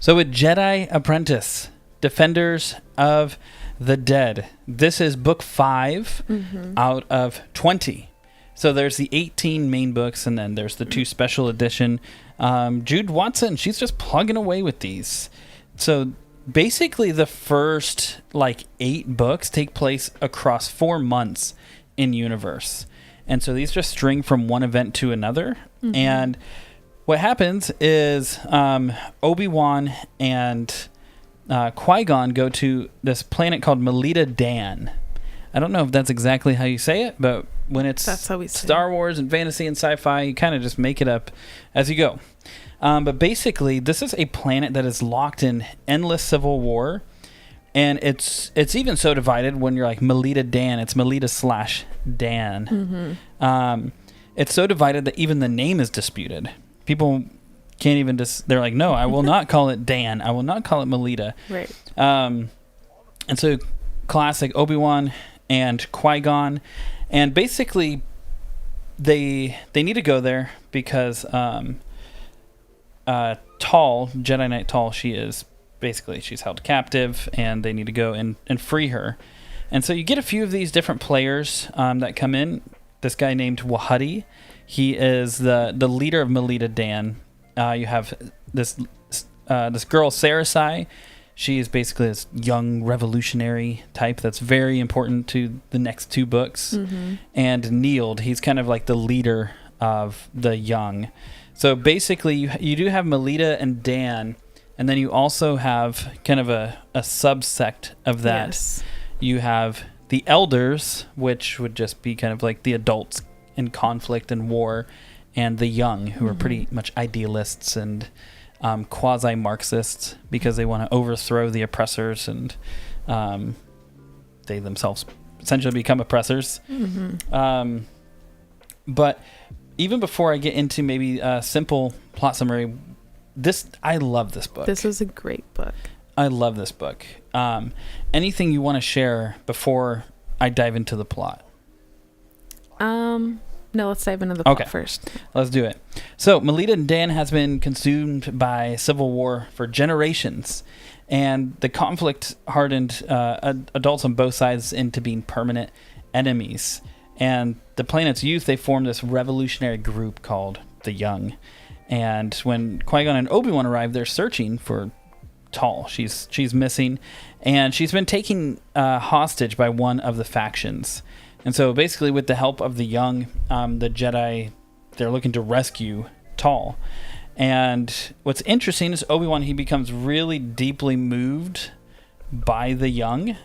So with Jedi Apprentice, Defenders of the Dead, this is book 5 out of 20. So there's the 18 main books, and then there's the 2 special edition. Jude Watson, she's just plugging away with these. So basically the first 8 books take place across 4 months in universe. And so these just string from one event to another. And what happens is Obi-Wan and Qui-Gon go to this planet called Melida Daan. I don't know if that's exactly how you say it, but when it's Star Wars and fantasy and sci-fi, you kind of just make it up as you go. But basically, this is a planet that is locked in endless civil war, and it's even so divided when you're like Melida Daan, it's Melida/Dan. It's so divided that even the name is disputed. People can't even they're like, no, I will not call it Dan. I will not call it Melida. Right. And so classic Obi-Wan and Qui-Gon, and basically they need to go there because Tal, Jedi Knight Tal, she's held captive, and they need to go and free her. And so you get a few of these different players that come in. This guy named Wahudi, he is the leader of Melida Daan. You have this girl Sarasai. She is basically this young revolutionary type that's very important to the next 2 books. And Neild, he's kind of like the leader of the young. So basically, you do have Melida and Dan, and then you also have kind of a subsect of that. Yes. You have the elders, which would just be kind of like the adults in conflict and war, and the young, who are pretty much idealists and quasi-Marxists because they want to overthrow the oppressors, and they themselves essentially become oppressors. But even before I get into maybe a simple plot summary, I love this book. This was a great book. I love this book. Anything you want to share before I dive into the plot? No, let's dive into the plot first. Let's do it. So, Melida Daan has been consumed by civil war for generations, and the conflict hardened adults on both sides into being permanent enemies. And the planet's youth, they formed this revolutionary group called the Young. And when Qui-Gon and Obi-Wan arrive, they're searching for Tal. She's missing, and she's been taken hostage by one of the factions. And so basically, with the help of the Young, the Jedi, they're looking to rescue Tal. And what's interesting is Obi-Wan, he becomes really deeply moved by the Young,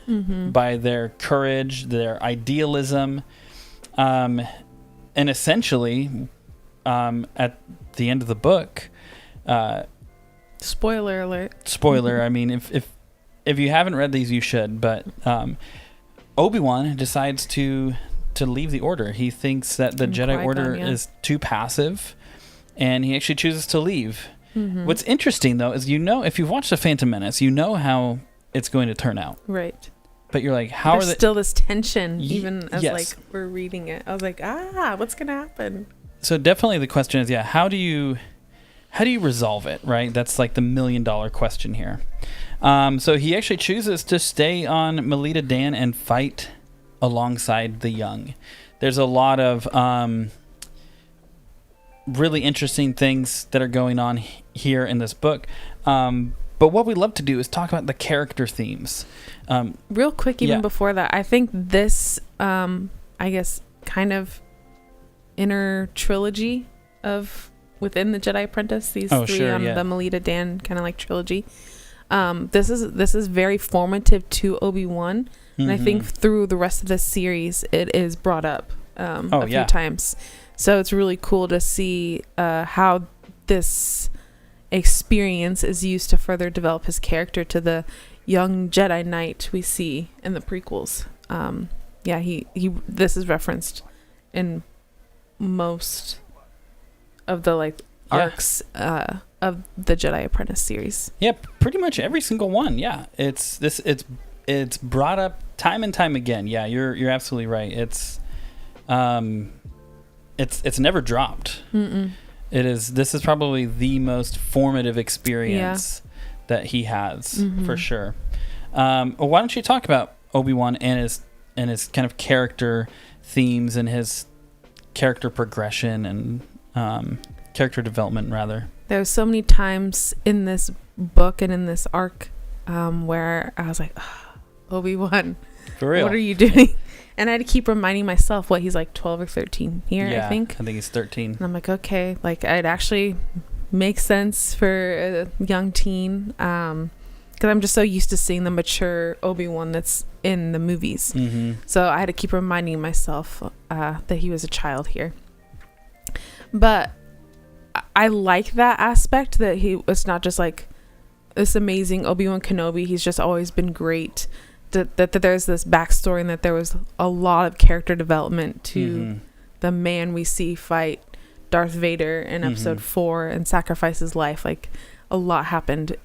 by their courage, their idealism. And essentially, at the end of the book, spoiler alert. Spoiler. I mean, if you haven't read these, you should. But Obi-Wan decides to leave the Order. He thinks that the Jedi Order is too passive, and he actually chooses to leave. What's interesting, though, is if you've watched The Phantom Menace, you know how it's going to turn out. Right. But you're like, how There's are they... still this tension, even as we're reading it. I was like, what's going to happen? So definitely the question is, how do you resolve it, right? That's like the $1 million question here. So he actually chooses to stay on Melida Daan and fight alongside the Young. There's a lot of really interesting things that are going on here in this book. But what we love to do is talk about the character themes. Real quick, even before that, I think this, I guess, kind of inner trilogy of within the Jedi Apprentice, these three on the Melida Daan kind of like trilogy. This is very formative to Obi-Wan, and I think through the rest of the series, it is brought up a few times. So it's really cool to see how this experience is used to further develop his character to the young Jedi Knight we see in the prequels. This is referenced in most of the arcs of the Jedi Apprentice series. Yep, pretty much every single one. Yeah, it's brought up time and time again. Yeah, you're absolutely right. It's never dropped. This is probably the most formative experience that he has for sure. Why don't you talk about Obi-Wan and his kind of character themes and his character progression and character development, rather? There's so many times in this book and in this arc where I was like, oh, Obi-Wan, for real, what are you doing? And I had to keep reminding myself what he's like 12 or 13 here. Yeah, I think he's 13. And I'm like, okay, like it actually makes sense for a young teen, because I'm just so used to seeing the mature Obi-Wan that's in the movies. So I had to keep reminding myself that he was a child here. But I like that aspect, that he was not just like this amazing Obi-Wan Kenobi. He's just always been great. That there's this backstory and that there was a lot of character development to the man we see fight Darth Vader in episode 4 and sacrifice his life. Like a lot happened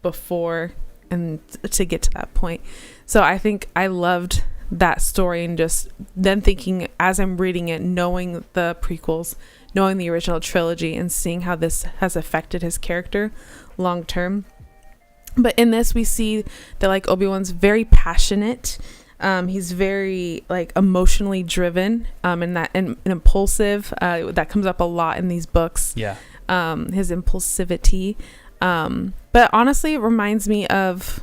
before and to get to that point. So I think I loved that story, and just then thinking as I'm reading it, knowing the prequels, knowing the original trilogy, and seeing how this has affected his character long term. But in this, we see that like Obi-Wan's very passionate. He's very like emotionally driven, and impulsive. That comes up a lot in these books. Yeah. His impulsivity. But honestly, it reminds me of,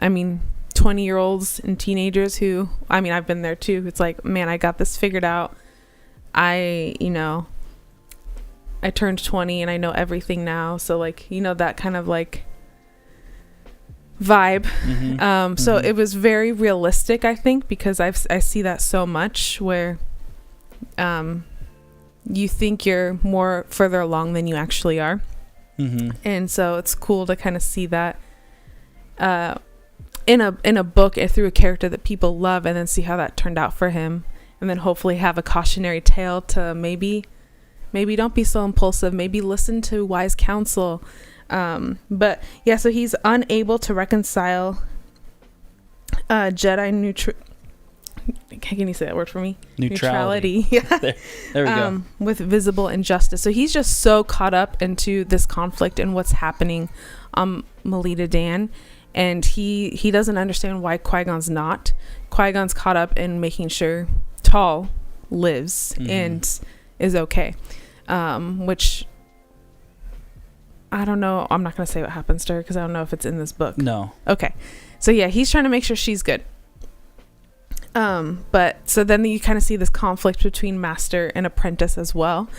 20-year-olds and teenagers who, I've been there too. It's like, man, I got this figured out. I turned 20 and I know everything now. So like, that kind of like vibe. So it was very realistic, I think, because I see that so much where you think you're more further along than you actually are. And so it's cool to kind of see that in a book through a character that people love, and then see how that turned out for him, and then hopefully have a cautionary tale to maybe don't be so impulsive, maybe listen to wise counsel. But yeah, so he's unable to reconcile Jedi can you say that word for me? Neutrality. Yeah. There we go. With visible injustice. So he's just so caught up into this conflict and what's happening on Melida Daan, and he doesn't understand why Qui-Gon's not. Qui-Gon's caught up in making sure Tal lives and is okay, which I don't know. I'm not going to say what happens to her because I don't know if it's in this book. No. Okay. So yeah, he's trying to make sure she's good. But so then you kind of see this conflict between master and apprentice as well.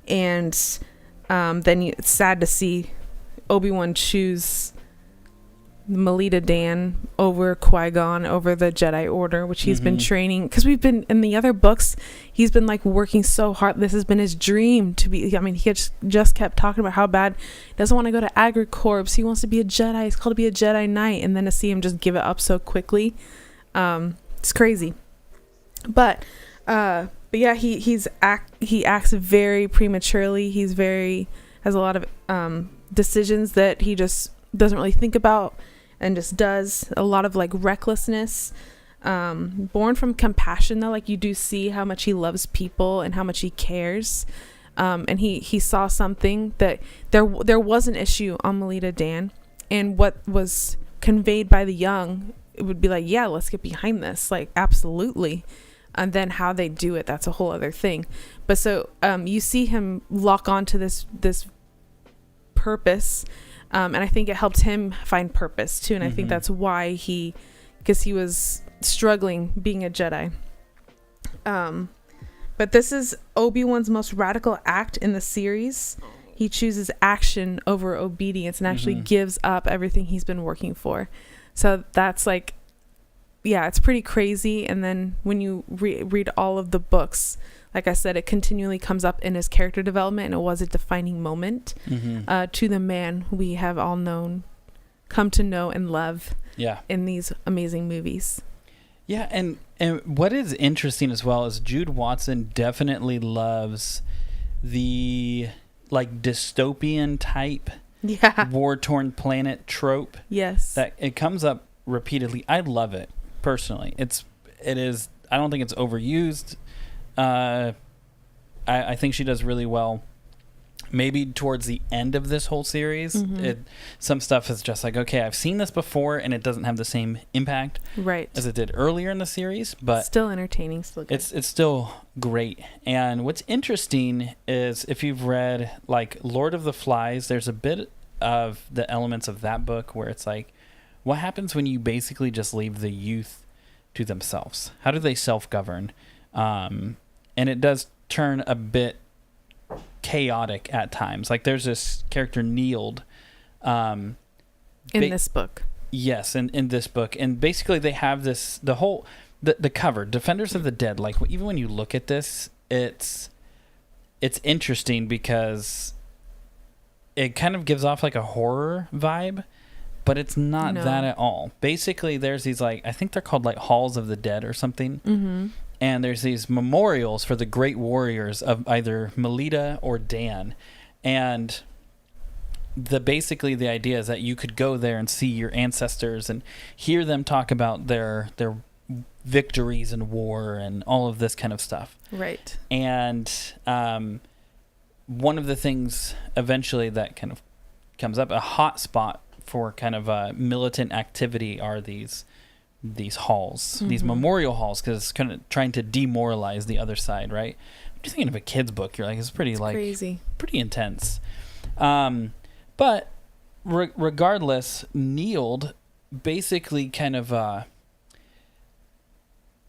And then it's sad to see Obi-Wan choose Melida Daan over Qui-Gon, over the Jedi Order, which he's been training. Because we've been, in the other books, he's been like working so hard. This has been his dream to be, he just kept talking about how bad he doesn't want to go to Agricorps. He wants to be a Jedi. He's called to be a Jedi Knight. And then to see him just give it up so quickly, it's crazy. But yeah, he acts very prematurely. He's has a lot of decisions that he just doesn't really think about and just does. A lot of like recklessness, born from compassion though. Like you do see how much he loves people and how much he cares. And he saw something that there was an issue on Melida Daan, and what was conveyed by the young, it would be like, yeah, let's get behind this, like absolutely. And then how they do it, that's a whole other thing. But so you see him lock onto this purpose, and I think it helped him find purpose too. And I think that's why because he was struggling being a Jedi. But this is Obi-Wan's most radical act in the series. He chooses action over obedience and actually gives up everything he's been working for. So that's like, yeah, it's pretty crazy. And then when you read all of the books, like I said, it continually comes up in his character development, and it was a defining moment to the man we have all come to know and love in these amazing movies. Yeah, and what is interesting as well is Jude Watson definitely loves the like dystopian type war-torn planet trope. Yes. That it comes up repeatedly. I love it personally. It is I don't think it's overused. I think she does really well maybe towards the end of this whole series, some stuff is just like, okay, I've seen this before, and it doesn't have the same impact as it did earlier in the series, but still entertaining, still good. It's still great. And what's interesting is if you've read like Lord of the Flies, there's a bit of the elements of that book where it's like, what happens when you basically just leave the youth to themselves? How do they self-govern? And it does turn a bit chaotic at times. Like there's this character Neild in this book. Yes, in this book. And basically they have this, the cover, Defenders of the Dead. Like even when you look at this, it's interesting because it kind of gives off like a horror vibe, but it's not that at all. Basically there's these like, I think they're called like Halls of the Dead or something. And there's these memorials for the great warriors of either Melida or Daan. And basically the idea is that you could go there and see your ancestors and hear them talk about their victories in war and all of this kind of stuff. Right. And one of the things eventually that kind of comes up, a hot spot for kind of militant activity are these halls, these memorial halls, because it's kind of trying to demoralize the other side, right? When you're thinking of a kid's book, you're like, it's pretty like crazy, pretty intense. But regardless, Neild basically kind of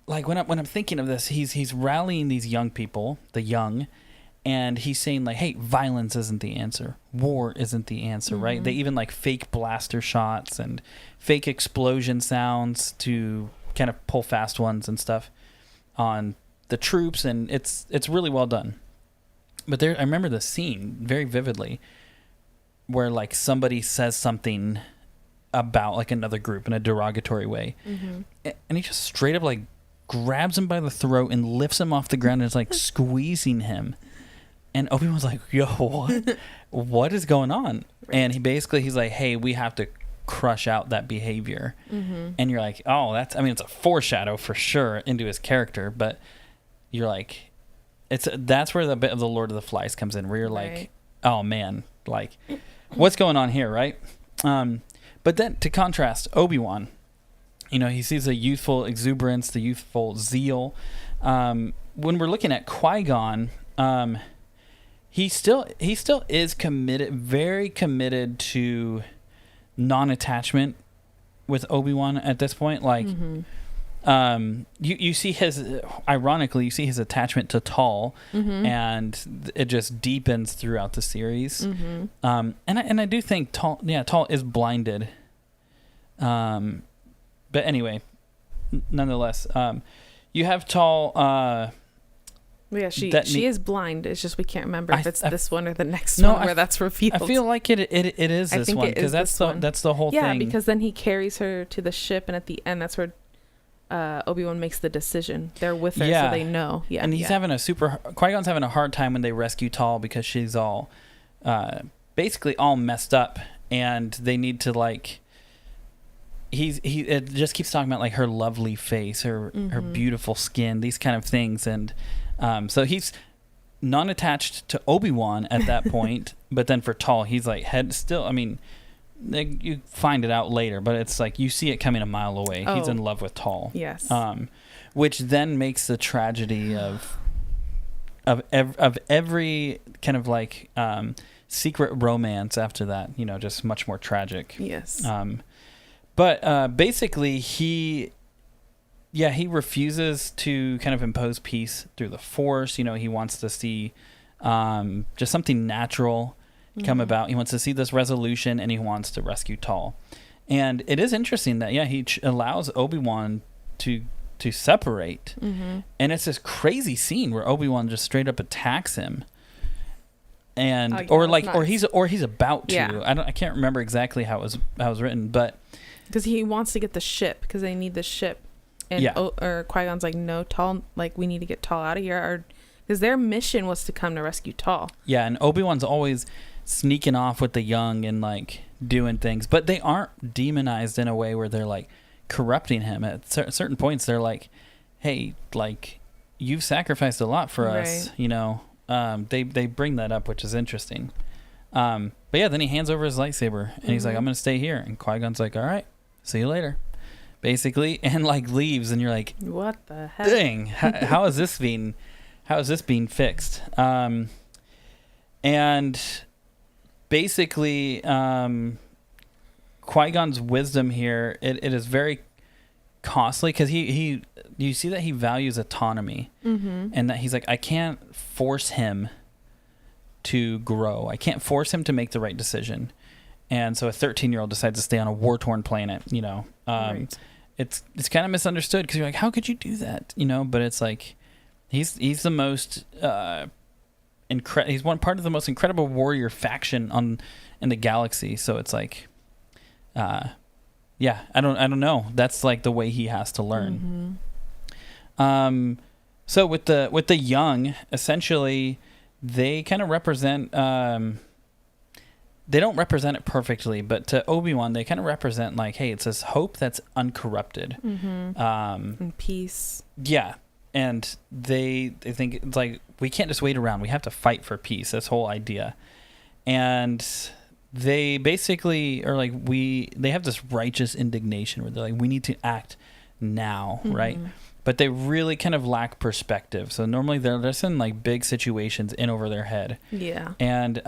like when I'm thinking of this, he's rallying these young people, the young, and he's saying like, hey, violence isn't the answer. War isn't the answer, right? They even like fake blaster shots and fake explosion sounds to kind of pull fast ones and stuff on the troops, and it's really well done. But I remember the scene very vividly where like somebody says something about like another group in a derogatory way, and he just straight up like grabs him by the throat and lifts him off the ground and is like squeezing him. And Obi-Wan's like, yo, what is going on? Right. And he's like, hey, we have to crush out that behavior. And you're like, oh, it's a foreshadow for sure into his character, but you're like, that's where the bit of the Lord of the Flies comes in, where you're like, oh man, like what's going on here, right? But then to contrast, Obi-Wan, he sees the youthful exuberance, the youthful zeal. When we're looking at Qui-Gon, he still is committed, very committed to non-attachment with Obi-Wan at this point. Like, you see ironically, you see his attachment to Tal, and it just deepens throughout the series. And I do think Tal is blinded. But anyway, nonetheless, you have Tal. Yeah, she is blind. It's just we can't remember if it's this one or the next one where that's revealed. I feel like it is this one, because that's the whole thing. Yeah, because then he carries her to the ship, and at the end, that's where Obi-Wan makes the decision. They're with her, so they know. Yeah, and he's having Qui-Gon's having a hard time when they rescue Tal, because she's all basically all messed up, and they need to like. It just keeps talking about like her lovely face, her beautiful skin, these kind of things, and. So he's non-attached to Obi-Wan at that point, but then for Tal, he's like you find it out later, but it's like you see it coming a mile away. He's in love with Tal. Yes. Which then makes the tragedy of every kind of like secret romance after that, just much more tragic. Yes. But basically he refuses to kind of impose peace through the Force. He wants to see just something natural come about. He wants to see this resolution, and he wants to rescue Tal. And it is interesting that, he allows Obi-Wan to separate. And it's this crazy scene where Obi-Wan just straight up attacks him. And or he's about to. Yeah. I can't remember exactly how it was written, but because he wants to get the ship, because they need the ship. And or Qui-Gon's like, no, Tal, like we need to get Tal out of here, because their mission was to come to rescue Tal. Yeah, and Obi-Wan's always sneaking off with the young and like doing things, but they aren't demonized in a way where they're like corrupting him. At certain points, they're like, hey, like you've sacrificed a lot for us, They bring that up, which is interesting. But yeah, then he hands over his lightsaber and he's like, I'm going to stay here. And Qui-Gon's like, all right, see you later. Basically, and like leaves, and you're like, what the heck? Dang, how is this being fixed? And basically, Qui-Gon's wisdom here, it is very costly because you see that he values autonomy, and that he's like, I can't force him to grow. I can't force him to make the right decision. And so a 13-year-old decides to stay on a war-torn planet, right. It's kind of misunderstood because you're like, how could you do that? But it's like, he's the most he's one part of the most incredible warrior faction in the galaxy. So it's like, I don't know. That's like the way he has to learn. So with the young, essentially, they kind of represent. They don't represent it perfectly, but to Obi-Wan, they kind of represent like, hey, it's this hope that's uncorrupted, and peace. Yeah, and they think it's like, we can't just wait around. We have to fight for peace. This whole idea, and they basically are like, they have this righteous indignation where they're like, we need to act now, right? But they really kind of lack perspective. So normally they're just in like big situations in over their head. Yeah. And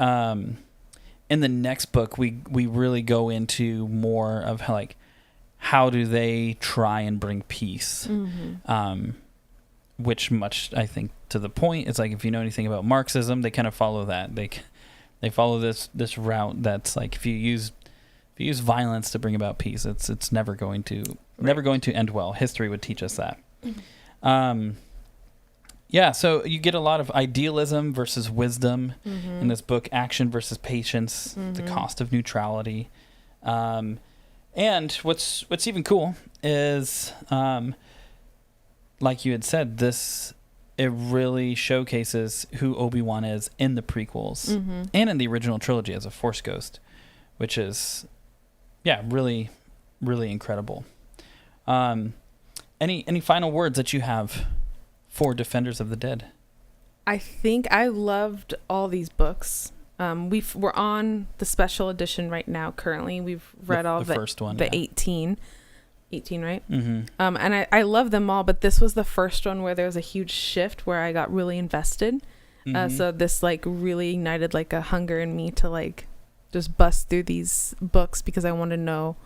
in the next book, we really go into more of how do they try and bring peace, which much, I think, to the point, it's like, if you know anything about Marxism, they kind of follow that. They follow this route that's like, if you use violence to bring about peace, it's never going to end well. History would teach us that. Yeah, so you get a lot of idealism versus wisdom in this book, action versus patience, the cost of neutrality. And what's even cool is, like you had said, it really showcases who Obi-Wan is in the prequels and in the original trilogy as a Force ghost, which is, really, really incredible. Any final words that you have for Defenders of the Dead? I think I loved all these books. We're on the special edition right now. Currently, we've read all the first one, the 18, right? And I love them all, but this was the first one where there was a huge shift where I got really invested. So this like really ignited like a hunger in me to like just bust through these books because I wanted to know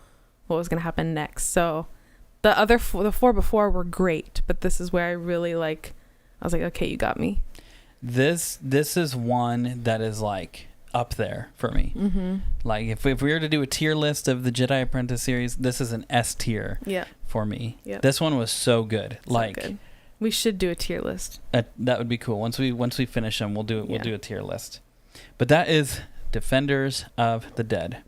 what was going to happen next. So the four before were great, but this is where I really I was like, okay, you got me. This is one that is like up there for me. Like if we were to do a tier list of the Jedi Apprentice series, this is an S tier for me. This one was so good. Good. We should do a tier list. That would be cool. Once we finish them, we'll do a tier list. But that is Defenders of the Dead.